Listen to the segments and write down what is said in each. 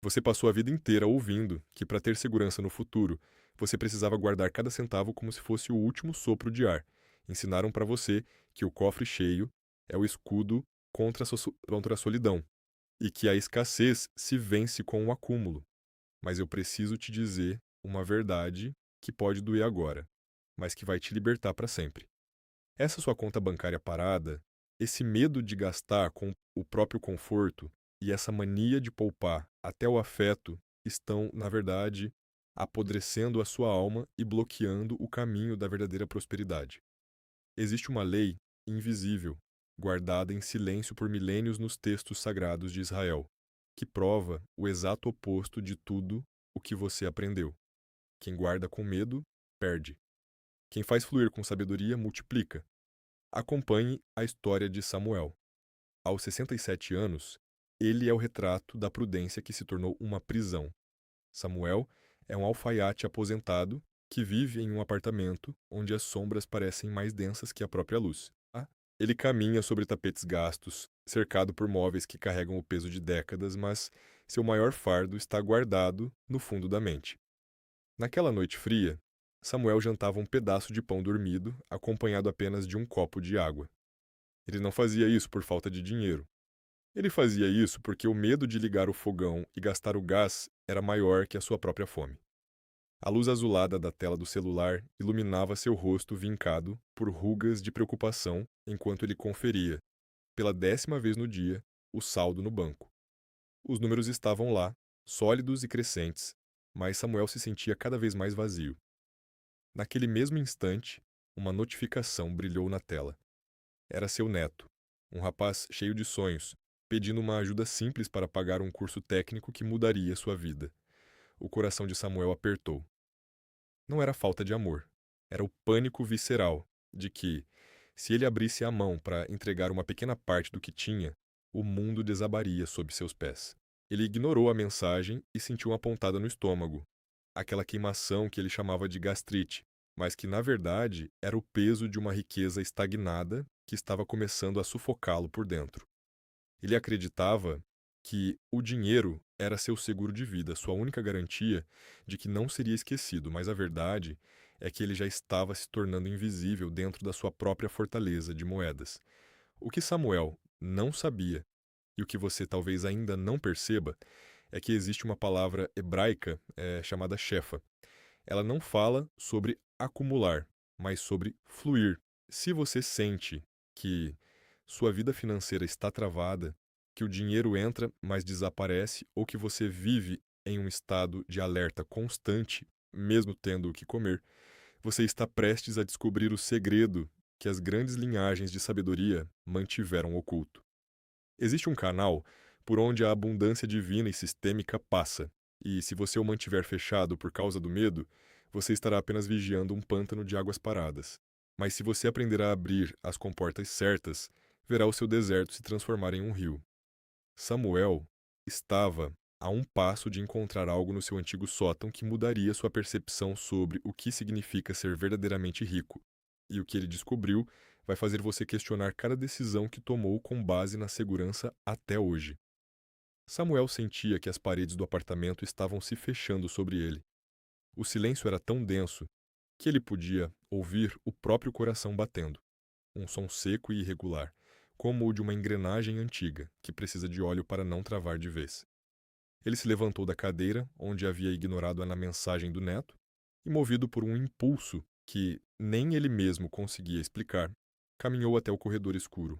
Você passou a vida inteira ouvindo que, para ter segurança no futuro, você precisava guardar cada centavo como se fosse o último sopro de ar. Ensinaram para você que o cofre cheio é o escudo contra a solidão e que a escassez se vence com o acúmulo. Mas eu preciso te dizer uma verdade que pode doer agora, mas que vai te libertar para sempre. Essa sua conta bancária parada, esse medo de gastar com o próprio conforto e essa mania de poupar até o afeto estão, na verdade, apodrecendo a sua alma e bloqueando o caminho da verdadeira prosperidade. Existe uma lei invisível, guardada em silêncio por milênios nos textos sagrados de Israel, que prova o exato oposto de tudo o que você aprendeu. Quem guarda com medo, perde. Quem faz fluir com sabedoria, multiplica. Acompanhe a história de Samuel. Aos 67 anos, ele é o retrato da prudência que se tornou uma prisão. Samuel é um alfaiate aposentado que vive em um apartamento onde as sombras parecem mais densas que a própria luz. Ele caminha sobre tapetes gastos, cercado por móveis que carregam o peso de décadas, mas seu maior fardo está guardado no fundo da mente. Naquela noite fria, Samuel jantava um pedaço de pão dormido, acompanhado apenas de um copo de água. Ele não fazia isso por falta de dinheiro. Ele fazia isso porque o medo de ligar o fogão e gastar o gás era maior que a sua própria fome. A luz azulada da tela do celular iluminava seu rosto vincado por rugas de preocupação enquanto ele conferia, pela 10ª vez no dia, o saldo no banco. Os números estavam lá, sólidos e crescentes, mas Samuel se sentia cada vez mais vazio. Naquele mesmo instante, uma notificação brilhou na tela. Era seu neto, um rapaz cheio de sonhos, pedindo uma ajuda simples para pagar um curso técnico que mudaria sua vida. O coração de Samuel apertou. Não era falta de amor. Era o pânico visceral de que, se ele abrisse a mão para entregar uma pequena parte do que tinha, o mundo desabaria sob seus pés. Ele ignorou a mensagem e sentiu uma pontada no estômago, aquela queimação que ele chamava de gastrite, mas que na verdade era o peso de uma riqueza estagnada que estava começando a sufocá-lo por dentro. Ele acreditava que o dinheiro era seu seguro de vida, sua única garantia de que não seria esquecido, mas a verdade é que ele já estava se tornando invisível dentro da sua própria fortaleza de moedas. O que Samuel não sabia, e o que você talvez ainda não perceba, é que existe uma palavra hebraica chamada shefa. Ela não fala sobre acumular, mas sobre fluir. Se você sente que sua vida financeira está travada, que o dinheiro entra, mas desaparece, ou que você vive em um estado de alerta constante, mesmo tendo o que comer, você está prestes a descobrir o segredo que as grandes linhagens de sabedoria mantiveram oculto. Existe um canal por onde a abundância divina e sistêmica passa, e se você o mantiver fechado por causa do medo, você estará apenas vigiando um pântano de águas paradas. Mas se você aprender a abrir as comportas certas, verá o seu deserto se transformar em um rio. Samuel estava a um passo de encontrar algo no seu antigo sótão que mudaria sua percepção sobre o que significa ser verdadeiramente rico. E o que ele descobriu vai fazer você questionar cada decisão que tomou com base na segurança até hoje. Samuel sentia que as paredes do apartamento estavam se fechando sobre ele. O silêncio era tão denso que ele podia ouvir o próprio coração batendo, um som seco e irregular, como o de uma engrenagem antiga que precisa de óleo para não travar de vez. Ele se levantou da cadeira, onde havia ignorado a mensagem do neto, e, movido por um impulso que nem ele mesmo conseguia explicar, caminhou até o corredor escuro.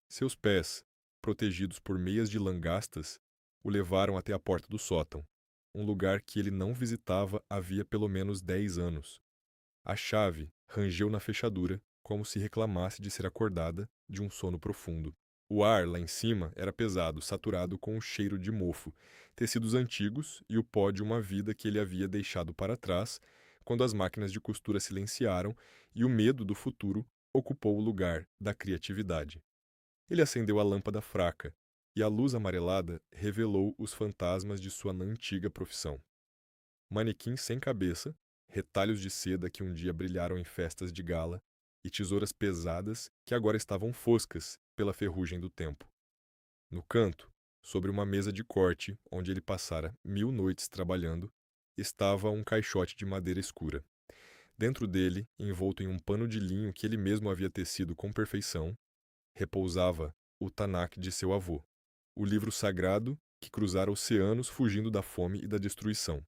Seus pés, protegidos por meias de lã gastas, o levaram até a porta do sótão, um lugar que ele não visitava havia pelo menos 10 anos. A chave rangeu na fechadura, como se reclamasse de ser acordada de um sono profundo. O ar lá em cima era pesado, saturado com o cheiro de mofo, tecidos antigos e o pó de uma vida que ele havia deixado para trás quando as máquinas de costura silenciaram e o medo do futuro ocupou o lugar da criatividade. Ele acendeu a lâmpada fraca e a luz amarelada revelou os fantasmas de sua antiga profissão. Manequins sem cabeça, retalhos de seda que um dia brilharam em festas de gala e tesouras pesadas que agora estavam foscas pela ferrugem do tempo. No canto, sobre uma mesa de corte, onde ele passara 1000 noites trabalhando, estava um caixote de madeira escura. Dentro dele, envolto em um pano de linho que ele mesmo havia tecido com perfeição, repousava o Tanakh de seu avô, o livro sagrado que cruzara oceanos fugindo da fome e da destruição.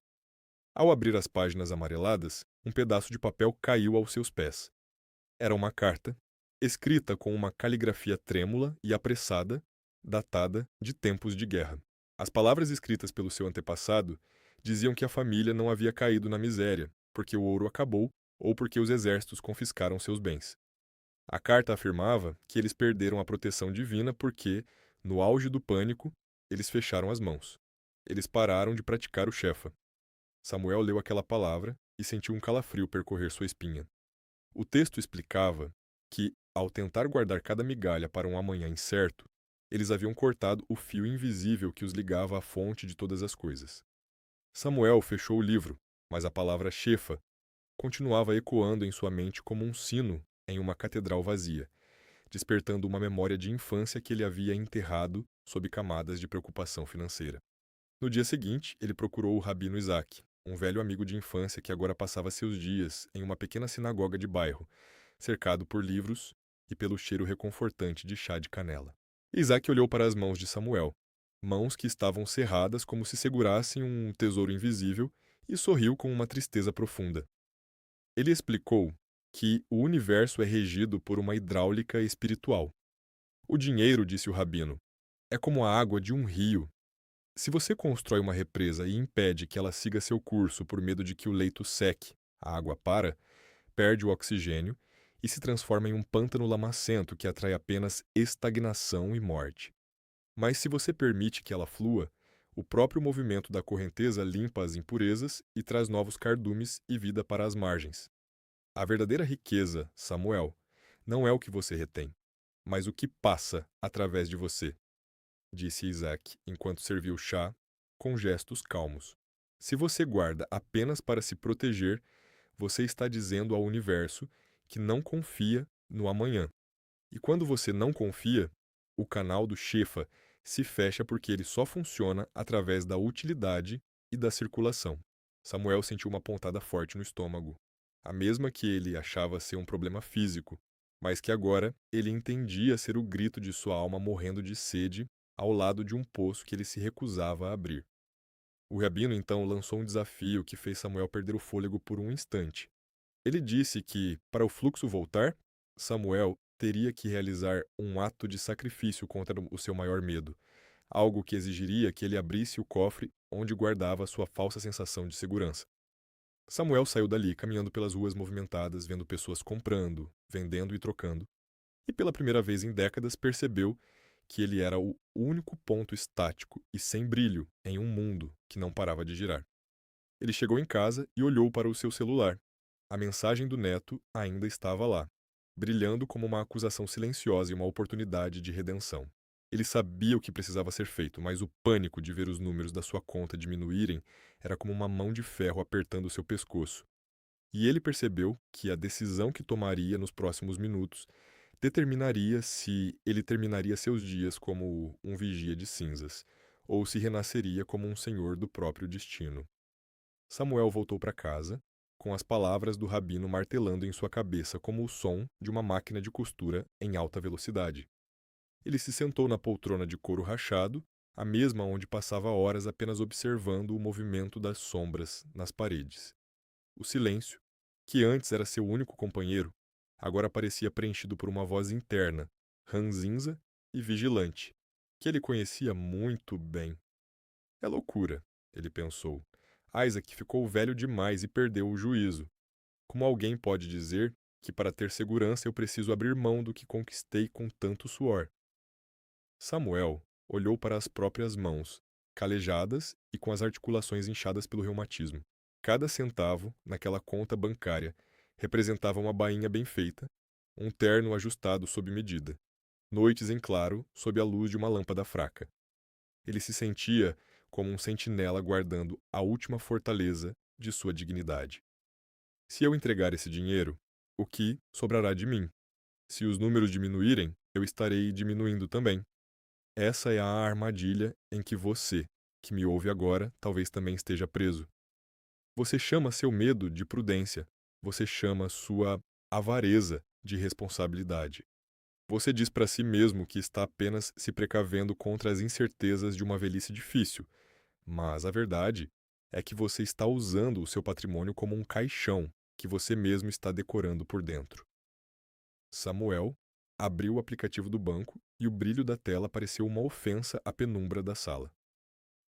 Ao abrir as páginas amareladas, um pedaço de papel caiu aos seus pés. Era uma carta, escrita com uma caligrafia trêmula e apressada, datada de tempos de guerra. As palavras escritas pelo seu antepassado diziam que a família não havia caído na miséria, porque o ouro acabou ou porque os exércitos confiscaram seus bens. A carta afirmava que eles perderam a proteção divina porque, no auge do pânico, eles fecharam as mãos. Eles pararam de praticar o Shefa. Samuel leu aquela palavra e sentiu um calafrio percorrer sua espinha. O texto explicava que, ao tentar guardar cada migalha para um amanhã incerto, eles haviam cortado o fio invisível que os ligava à fonte de todas as coisas. Samuel fechou o livro, mas a palavra Shefa continuava ecoando em sua mente como um sino em uma catedral vazia, despertando uma memória de infância que ele havia enterrado sob camadas de preocupação financeira. No dia seguinte, ele procurou o rabino Isaac, um velho amigo de infância que agora passava seus dias em uma pequena sinagoga de bairro, cercado por livros e pelo cheiro reconfortante de chá de canela. Isaac olhou para as mãos de Samuel, mãos que estavam cerradas como se segurassem um tesouro invisível, e sorriu com uma tristeza profunda. Ele explicou que o universo é regido por uma hidráulica espiritual. O dinheiro, disse o rabino, é como a água de um rio. Se você constrói uma represa e impede que ela siga seu curso por medo de que o leito seque, a água para, perde o oxigênio e se transforma em um pântano lamacento que atrai apenas estagnação e morte. Mas se você permite que ela flua, o próprio movimento da correnteza limpa as impurezas e traz novos cardumes e vida para as margens. A verdadeira riqueza, Samuel, não é o que você retém, mas o que passa através de você, disse Isaac enquanto serviu o chá com gestos calmos. Se você guarda apenas para se proteger, você está dizendo ao universo que não confia no amanhã. E quando você não confia, o canal do Shefa se fecha porque ele só funciona através da utilidade e da circulação. Samuel sentiu uma pontada forte no estômago, a mesma que ele achava ser um problema físico, mas que agora ele entendia ser o grito de sua alma morrendo de sede ao lado de um poço que ele se recusava a abrir. O rabino então lançou um desafio que fez Samuel perder o fôlego por um instante. Ele disse que, para o fluxo voltar, Samuel teria que realizar um ato de sacrifício contra o seu maior medo, algo que exigiria que ele abrisse o cofre onde guardava sua falsa sensação de segurança. Samuel saiu dali caminhando pelas ruas movimentadas, vendo pessoas comprando, vendendo e trocando, e pela primeira vez em décadas percebeu que ele era o único ponto estático e sem brilho em um mundo que não parava de girar. Ele chegou em casa e olhou para o seu celular. A mensagem do neto ainda estava lá, brilhando como uma acusação silenciosa e uma oportunidade de redenção. Ele sabia o que precisava ser feito, mas o pânico de ver os números da sua conta diminuírem era como uma mão de ferro apertando seu pescoço. E ele percebeu que a decisão que tomaria nos próximos minutos determinaria se ele terminaria seus dias como um vigia de cinzas, ou se renasceria como um senhor do próprio destino. Samuel voltou para casa, com as palavras do rabino martelando em sua cabeça como o som de uma máquina de costura em alta velocidade. Ele se sentou na poltrona de couro rachado, a mesma onde passava horas apenas observando o movimento das sombras nas paredes. O silêncio, que antes era seu único companheiro, agora parecia preenchido por uma voz interna, ranzinza e vigilante, que ele conhecia muito bem. É loucura, ele pensou. Isaac ficou velho demais e perdeu o juízo. Como alguém pode dizer que para ter segurança eu preciso abrir mão do que conquistei com tanto suor? Samuel olhou para as próprias mãos, calejadas e com as articulações inchadas pelo reumatismo. Cada centavo, naquela conta bancária, representava uma bainha bem feita, um terno ajustado sob medida, noites em claro sob a luz de uma lâmpada fraca. Ele se sentia como um sentinela guardando a última fortaleza de sua dignidade. Se eu entregar esse dinheiro, o que sobrará de mim? Se os números diminuírem, eu estarei diminuindo também. Essa é a armadilha em que você, que me ouve agora, talvez também esteja preso. Você chama seu medo de prudência. Você chama sua avareza de responsabilidade. Você diz para si mesmo que está apenas se precavendo contra as incertezas de uma velhice difícil, mas a verdade é que você está usando o seu patrimônio como um caixão que você mesmo está decorando por dentro. Samuel abriu o aplicativo do banco e o brilho da tela pareceu uma ofensa à penumbra da sala.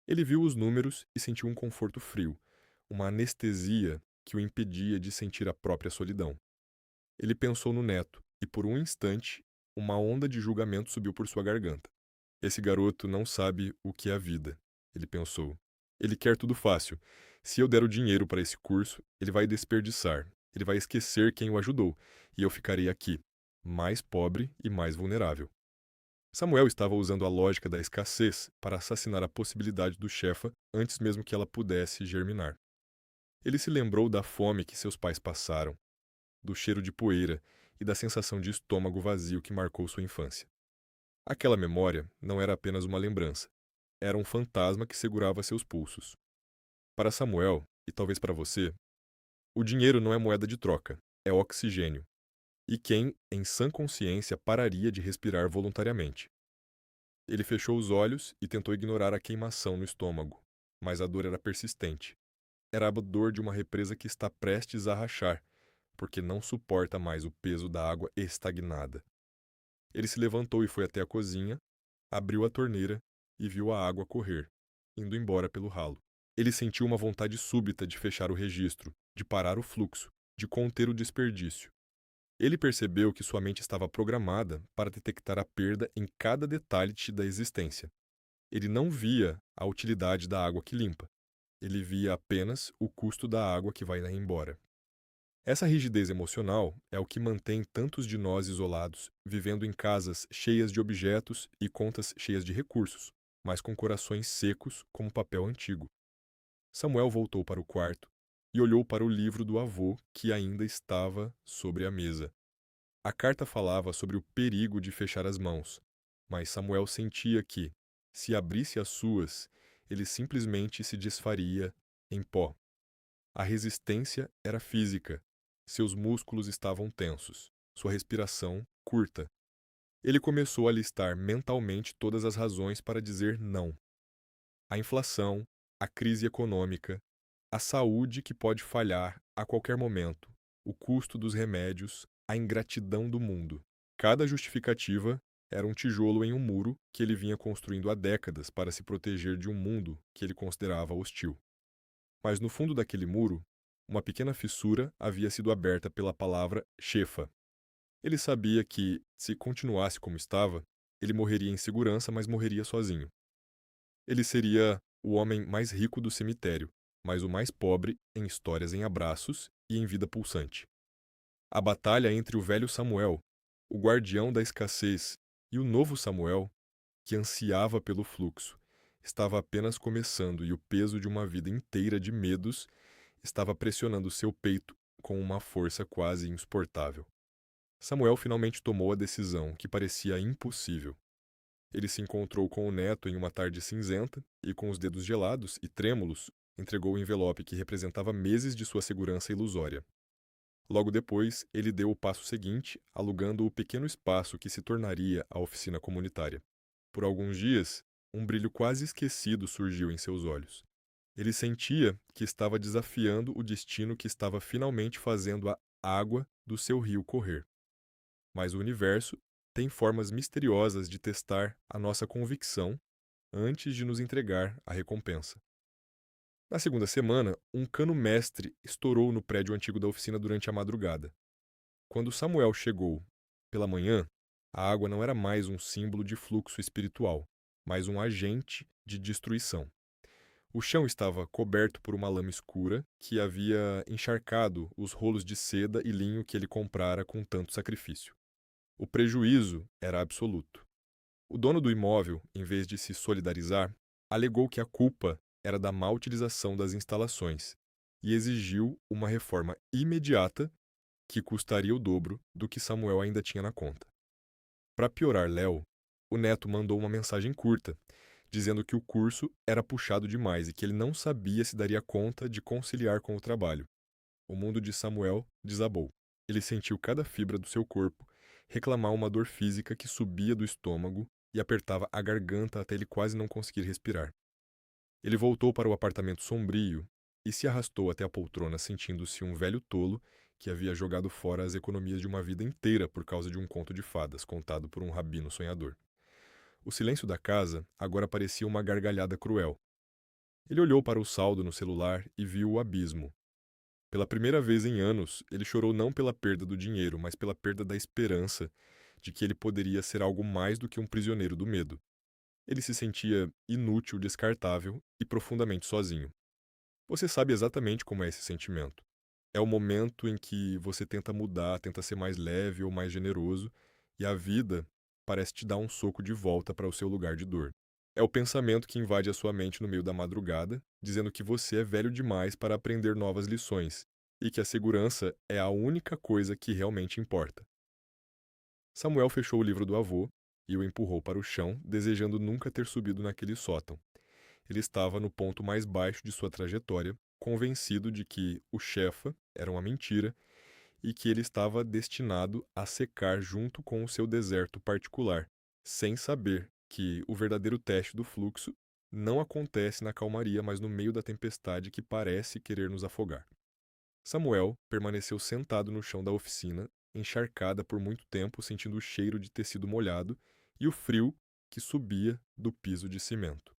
Ele viu os números e sentiu um conforto frio, uma anestesia que o impedia de sentir a própria solidão. Ele pensou no neto e, por um instante, uma onda de julgamento subiu por sua garganta. Esse garoto não sabe o que é a vida, ele pensou. Ele quer tudo fácil. Se eu der o dinheiro para esse curso, ele vai desperdiçar. Ele vai esquecer quem o ajudou, e eu ficarei aqui, mais pobre e mais vulnerável. Samuel estava usando a lógica da escassez para assassinar a possibilidade do Shefa antes mesmo que ela pudesse germinar. Ele se lembrou da fome que seus pais passaram, do cheiro de poeira e da sensação de estômago vazio que marcou sua infância. Aquela memória não era apenas uma lembrança, era um fantasma que segurava seus pulsos. Para Samuel, e talvez para você, o dinheiro não é moeda de troca, é oxigênio. E quem, em sã consciência, pararia de respirar voluntariamente? Ele fechou os olhos e tentou ignorar a queimação no estômago, mas a dor era persistente. Era a dor de uma represa que está prestes a rachar, porque não suporta mais o peso da água estagnada. Ele se levantou e foi até a cozinha, abriu a torneira e viu a água correr, indo embora pelo ralo. Ele sentiu uma vontade súbita de fechar o registro, de parar o fluxo, de conter o desperdício. Ele percebeu que sua mente estava programada para detectar a perda em cada detalhe da existência. Ele não via a utilidade da água que limpa. Ele via apenas o custo da água que vai embora. Essa rigidez emocional é o que mantém tantos de nós isolados, vivendo em casas cheias de objetos e contas cheias de recursos, mas com corações secos como papel antigo. Samuel voltou para o quarto e olhou para o livro do avô que ainda estava sobre a mesa. A carta falava sobre o perigo de fechar as mãos, mas Samuel sentia que, se abrisse as suas, ele simplesmente se desfaria em pó. A resistência era física. Seus músculos estavam tensos, sua respiração curta. Ele começou a listar mentalmente todas as razões para dizer não. A inflação, a crise econômica, a saúde que pode falhar a qualquer momento, o custo dos remédios, a ingratidão do mundo. Cada justificativa era um tijolo em um muro que ele vinha construindo há décadas para se proteger de um mundo que ele considerava hostil. Mas no fundo daquele muro, uma pequena fissura havia sido aberta pela palavra Shefa. Ele sabia que, se continuasse como estava, ele morreria em segurança, mas morreria sozinho. Ele seria o homem mais rico do cemitério, mas o mais pobre em histórias em abraços e em vida pulsante. A batalha entre o velho Samuel, o guardião da escassez, e o novo Samuel, que ansiava pelo fluxo, estava apenas começando e o peso de uma vida inteira de medos estava pressionando seu peito com uma força quase insuportável. Samuel finalmente tomou a decisão que parecia impossível. Ele se encontrou com o neto em uma tarde cinzenta e, com os dedos gelados e trêmulos, entregou o envelope que representava meses de sua segurança ilusória. Logo depois, ele deu o passo seguinte, alugando o pequeno espaço que se tornaria a oficina comunitária. Por alguns dias, um brilho quase esquecido surgiu em seus olhos. Ele sentia que estava desafiando o destino que estava finalmente fazendo a água do seu rio correr. Mas o universo tem formas misteriosas de testar a nossa convicção antes de nos entregar a recompensa. Na segunda semana, um cano-mestre estourou no prédio antigo da oficina durante a madrugada. Quando Samuel chegou pela manhã, a água não era mais um símbolo de fluxo espiritual, mas um agente de destruição. O chão estava coberto por uma lama escura que havia encharcado os rolos de seda e linho que ele comprara com tanto sacrifício. O prejuízo era absoluto. O dono do imóvel, em vez de se solidarizar, alegou que a culpa era da má utilização das instalações e exigiu uma reforma imediata que custaria o dobro do que Samuel ainda tinha na conta. Para piorar Léo, O neto mandou uma mensagem curta, dizendo que o curso era puxado demais e que ele não sabia se daria conta de conciliar com o trabalho. O mundo de Samuel desabou. Ele sentiu cada fibra do seu corpo reclamar uma dor física que subia do estômago e apertava a garganta até ele quase não conseguir respirar. Ele voltou para o apartamento sombrio e se arrastou até a poltrona, sentindo-se um velho tolo que havia jogado fora as economias de uma vida inteira por causa de um conto de fadas contado por um rabino sonhador. O silêncio da casa agora parecia uma gargalhada cruel. Ele olhou para o saldo no celular e viu o abismo. Pela primeira vez em anos, ele chorou não pela perda do dinheiro, mas pela perda da esperança de que ele poderia ser algo mais do que um prisioneiro do medo. Ele se sentia inútil, descartável e profundamente sozinho. Você sabe exatamente como é esse sentimento. É o momento em que você tenta mudar, tenta ser mais leve ou mais generoso, e a vida parece te dar um soco de volta para o seu lugar de dor. É o pensamento que invade a sua mente no meio da madrugada, dizendo que você é velho demais para aprender novas lições e que a segurança é a única coisa que realmente importa. Samuel fechou o livro do avô e o empurrou para o chão, desejando nunca ter subido naquele sótão. Ele estava no ponto mais baixo de sua trajetória, convencido de que o Shefa era uma mentira e que ele estava destinado a secar junto com o seu deserto particular, sem saber que o verdadeiro teste do fluxo não acontece na calmaria, mas no meio da tempestade que parece querer nos afogar. Samuel permaneceu sentado no chão da oficina, encharcada por muito tempo, sentindo o cheiro de tecido molhado e o frio que subia do piso de cimento.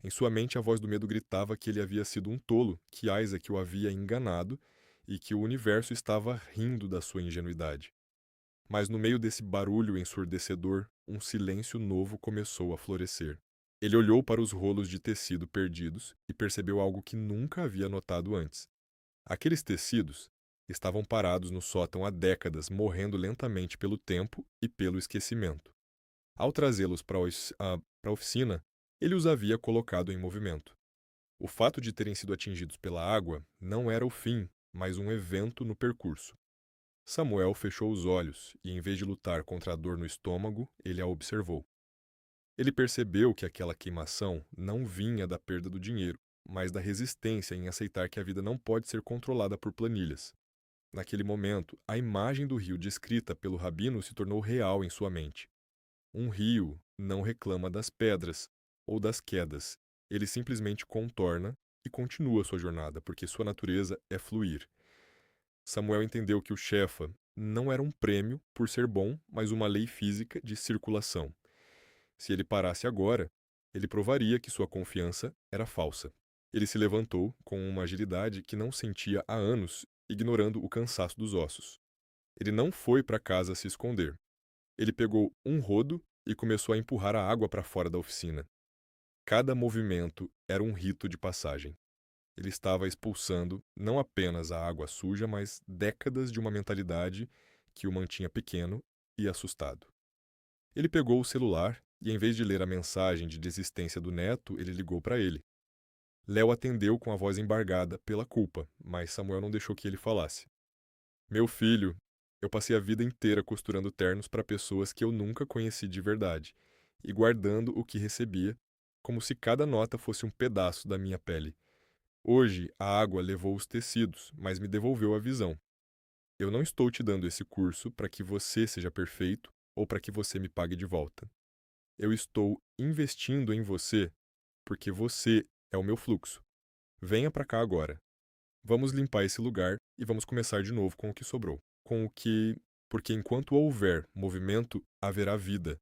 Em sua mente, a voz do medo gritava que ele havia sido um tolo, que Isaac o havia enganado e que o universo estava rindo da sua ingenuidade. Mas no meio desse barulho ensurdecedor, um silêncio novo começou a florescer. Ele olhou para os rolos de tecido perdidos e percebeu algo que nunca havia notado antes. Aqueles tecidos estavam parados no sótão há décadas, morrendo lentamente pelo tempo e pelo esquecimento. Ao trazê-los para a oficina, ele os havia colocado em movimento. O fato de terem sido atingidos pela água não era o fim, mas um evento no percurso. Samuel fechou os olhos e, em vez de lutar contra a dor no estômago, ele a observou. Ele percebeu que aquela queimação não vinha da perda do dinheiro, mas da resistência em aceitar que a vida não pode ser controlada por planilhas. Naquele momento, a imagem do rio descrita pelo rabino se tornou real em sua mente. Um rio não reclama das pedras ou das quedas. Ele simplesmente contorna e continua sua jornada, porque sua natureza é fluir. Samuel entendeu que o Shefa não era um prêmio por ser bom, mas uma lei física de circulação. Se ele parasse agora, ele provaria que sua confiança era falsa. Ele se levantou com uma agilidade que não sentia há anos, ignorando o cansaço dos ossos. Ele não foi para casa se esconder. Ele pegou um rodo e começou a empurrar a água para fora da oficina. Cada movimento era um rito de passagem. Ele estava expulsando não apenas a água suja, mas décadas de uma mentalidade que o mantinha pequeno e assustado. Ele pegou o celular e, em vez de ler a mensagem de desistência do neto, ele ligou para ele. Léo atendeu com a voz embargada pela culpa, mas Samuel não deixou que ele falasse. Meu filho, eu passei a vida inteira costurando ternos para pessoas que eu nunca conheci de verdade, e guardando o que recebia, como se cada nota fosse um pedaço da minha pele. Hoje, a água levou os tecidos, mas me devolveu a visão. Eu não estou te dando esse curso para que você seja perfeito ou para que você me pague de volta. Eu estou investindo em você porque você é o meu fluxo. Venha para cá agora. Vamos limpar esse lugar e vamos começar de novo com o que sobrou. Com o que. Porque enquanto houver movimento, haverá vida.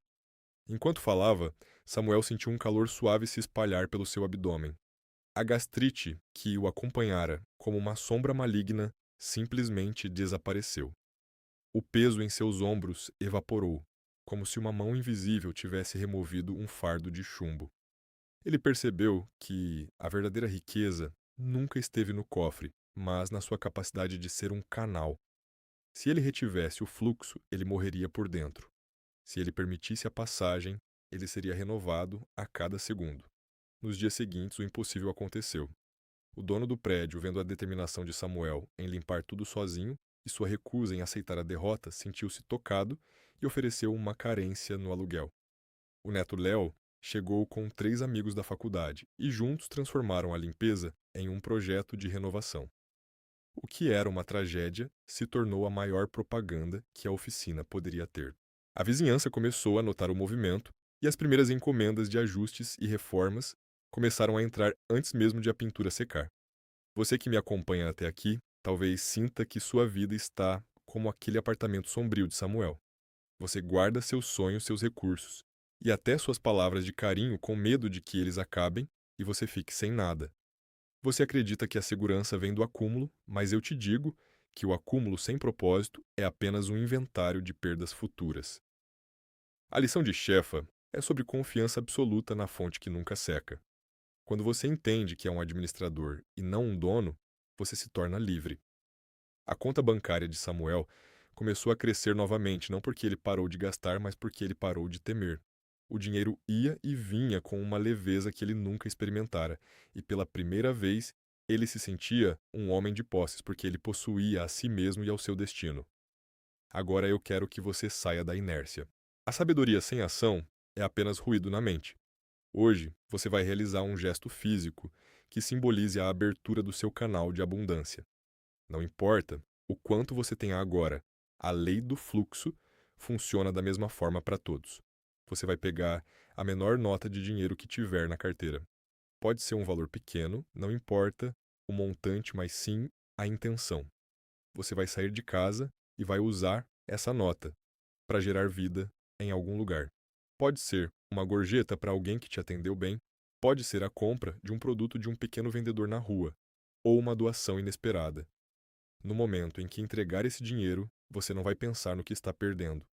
Enquanto falava, Samuel sentiu um calor suave se espalhar pelo seu abdômen. A gastrite que o acompanhara como uma sombra maligna simplesmente desapareceu. O peso em seus ombros evaporou, como se uma mão invisível tivesse removido um fardo de chumbo. Ele percebeu que a verdadeira riqueza nunca esteve no cofre, mas na sua capacidade de ser um canal. Se ele retivesse o fluxo, ele morreria por dentro. Se ele permitisse a passagem, ele seria renovado a cada segundo. Nos dias seguintes, o impossível aconteceu. O dono do prédio, vendo a determinação de Samuel em limpar tudo sozinho e sua recusa em aceitar a derrota, sentiu-se tocado e ofereceu uma carência no aluguel. O neto Léo chegou com 3 amigos da faculdade e juntos transformaram a limpeza em um projeto de renovação. O que era uma tragédia se tornou a maior propaganda que a oficina poderia ter. A vizinhança começou a notar o movimento e as primeiras encomendas de ajustes e reformas começaram a entrar antes mesmo de a pintura secar. Você que me acompanha até aqui, talvez sinta que sua vida está como aquele apartamento sombrio de Samuel. Você guarda seus sonhos, seus recursos e até suas palavras de carinho com medo de que eles acabem e você fique sem nada. Você acredita que a segurança vem do acúmulo, mas eu te digo que o acúmulo sem propósito é apenas um inventário de perdas futuras. A lição de Shefa é sobre confiança absoluta na fonte que nunca seca. Quando você entende que é um administrador e não um dono, você se torna livre. A conta bancária de Samuel começou a crescer novamente, não porque ele parou de gastar, mas porque ele parou de temer. O dinheiro ia e vinha com uma leveza que ele nunca experimentara, e pela primeira vez ele se sentia um homem de posses, porque ele possuía a si mesmo e ao seu destino. Agora eu quero que você saia da inércia. A sabedoria sem ação é apenas ruído na mente. Hoje, você vai realizar um gesto físico que simbolize a abertura do seu canal de abundância. Não importa o quanto você tem agora, a lei do fluxo funciona da mesma forma para todos. Você vai pegar a menor nota de dinheiro que tiver na carteira. Pode ser um valor pequeno, não importa o montante, mas sim a intenção. Você vai sair de casa e vai usar essa nota para gerar vida em algum lugar. Pode ser uma gorjeta para alguém que te atendeu bem, pode ser a compra de um produto de um pequeno vendedor na rua, ou uma doação inesperada. No momento em que entregar esse dinheiro, você não vai pensar no que está perdendo.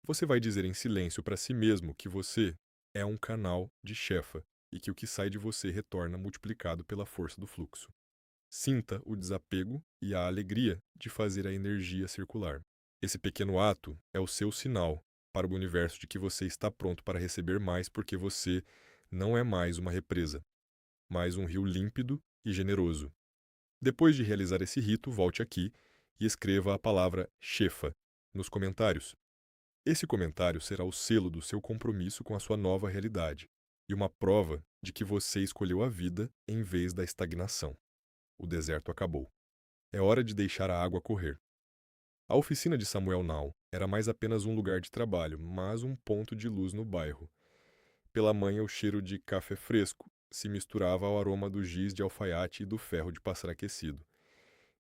Você vai dizer em silêncio para si mesmo que você é um canal de Shefa e que o que sai de você retorna multiplicado pela força do fluxo. Sinta o desapego e a alegria de fazer a energia circular. Esse pequeno ato é o seu sinal para o universo de que você está pronto para receber mais, porque você não é mais uma represa, mas um rio límpido e generoso. Depois de realizar esse rito, volte aqui e escreva a palavra Shefa nos comentários. Esse comentário será o selo do seu compromisso com a sua nova realidade e uma prova de que você escolheu a vida em vez da estagnação. O deserto acabou. É hora de deixar a água correr. A oficina de Samuel Now era mais apenas um lugar de trabalho, mas um ponto de luz no bairro. Pela manhã, o cheiro de café fresco se misturava ao aroma do giz de alfaiate e do ferro de passar aquecido.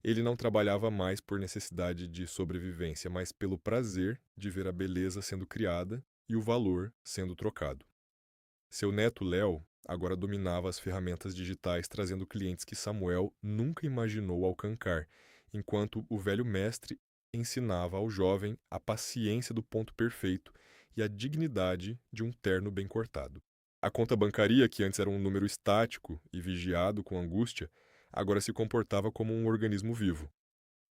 Ele não trabalhava mais por necessidade de sobrevivência, mas pelo prazer de ver a beleza sendo criada e o valor sendo trocado. Seu neto Léo agora dominava as ferramentas digitais, trazendo clientes que Samuel nunca imaginou alcançar, enquanto o velho mestre ensinava ao jovem a paciência do ponto perfeito e a dignidade de um terno bem cortado. A conta bancária, que antes era um número estático e vigiado com angústia, agora se comportava como um organismo vivo.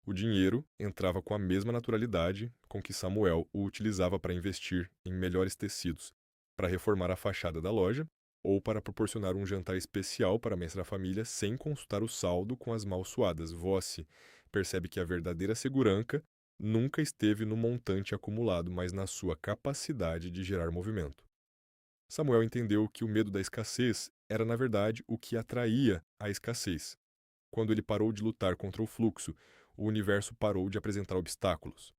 O dinheiro entrava com a mesma naturalidade com que Samuel o utilizava para investir em melhores tecidos, para reformar a fachada da loja ou para proporcionar um jantar especial para a mesa da família sem consultar o saldo com as mãos suadas. Você percebe que a verdadeira segurança nunca esteve no montante acumulado, mas na sua capacidade de gerar movimento. Samuel entendeu que o medo da escassez era, na verdade, o que atraía a escassez. Quando ele parou de lutar contra o fluxo, o universo parou de apresentar obstáculos.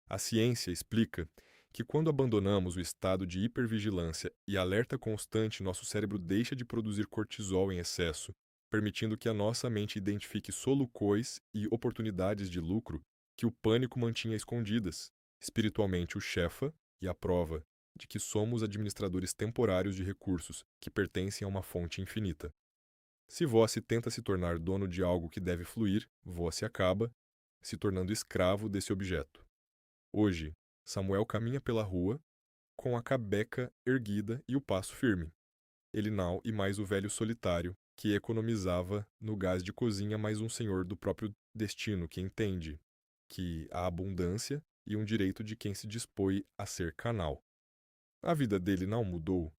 A ciência explica que quando abandonamos o estado de hipervigilância e alerta constante, nosso cérebro deixa de produzir cortisol em excesso, permitindo que a nossa mente identifique soluções e oportunidades de lucro que o pânico mantinha escondidas. Espiritualmente, o Shefa e a prova de que somos administradores temporários de recursos que pertencem a uma fonte infinita. Se você tenta se tornar dono de algo que deve fluir, você acaba se tornando escravo desse objeto. Hoje, Samuel caminha pela rua com a cabeça erguida e o passo firme. Ele não e mais o velho solitário, que economizava no gás de cozinha, mais um senhor do próprio destino que entende que a abundância e um direito de quem se dispõe a ser canal. A vida dele não mudou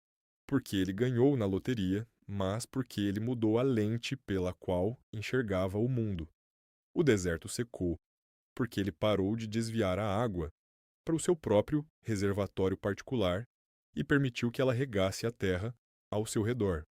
porque ele ganhou na loteria, mas porque ele mudou a lente pela qual enxergava o mundo. O deserto secou porque ele parou de desviar a água para o seu próprio reservatório particular e permitiu que ela regasse a terra ao seu redor.